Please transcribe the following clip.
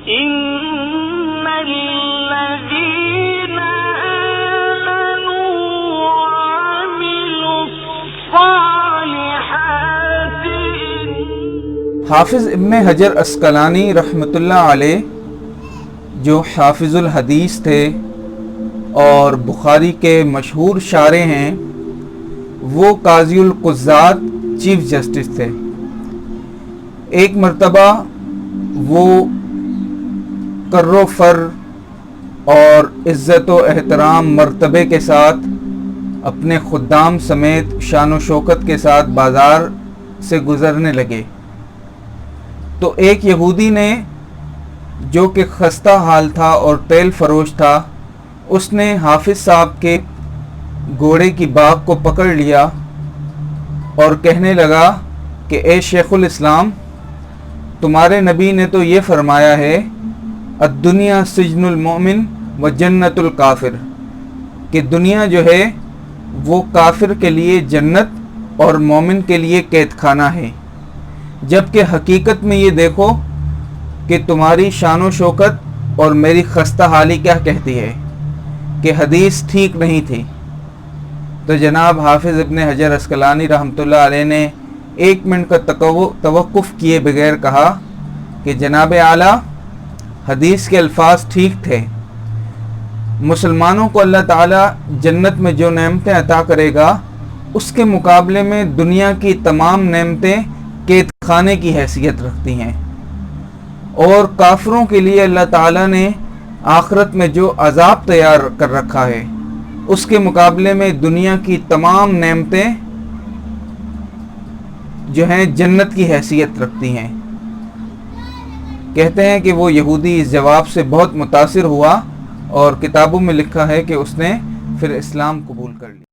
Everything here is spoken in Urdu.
ان الذین آمنوا وعملوا الصالحات. حافظ ابن حجر عسقلانی رحمۃ اللہ علیہ جو حافظ الحدیث تھے اور بخاری کے مشہور شارح ہیں، وہ قاضی القضات چیف جسٹس تھے. ایک مرتبہ وہ کر و فر اور عزت و احترام مرتبے کے ساتھ اپنے خدام سمیت شان و شوکت کے ساتھ بازار سے گزرنے لگے تو ایک یہودی نے، جو کہ خستہ حال تھا اور تیل فروش تھا، اس نے حافظ صاحب کے گھوڑے کی باگ کو پکڑ لیا اور کہنے لگا کہ اے شیخ الاسلام، تمہارے نبی نے تو یہ فرمایا ہے الدنیا سجن المؤمن و جنت الکافر، کہ دنیا جو ہے وہ کافر کے لیے جنت اور مومن کے لیے قید خانہ ہے، جبکہ حقیقت میں یہ دیکھو کہ تمہاری شان و شوکت اور میری خستہ حالی کیا کہتی ہے کہ حدیث ٹھیک نہیں تھی. تو جناب حافظ ابن حجر عسقلانی رحمۃ اللہ علیہ نے 1 منٹ کا توقف کیے بغیر کہا کہ جناب اعلیٰ، حدیث کے الفاظ ٹھیک تھے. مسلمانوں کو اللہ تعالیٰ جنت میں جو نعمتیں عطا کرے گا، اس کے مقابلے میں دنیا کی تمام نعمتیں قید خانے کی حیثیت رکھتی ہیں، اور کافروں کے لیے اللہ تعالیٰ نے آخرت میں جو عذاب تیار کر رکھا ہے، اس کے مقابلے میں دنیا کی تمام نعمتیں جو ہیں جنت کی حیثیت رکھتی ہیں. کہتے ہیں کہ وہ یہودی اس جواب سے بہت متاثر ہوا اور کتابوں میں لکھا ہے کہ اس نے پھر اسلام قبول کر لیا.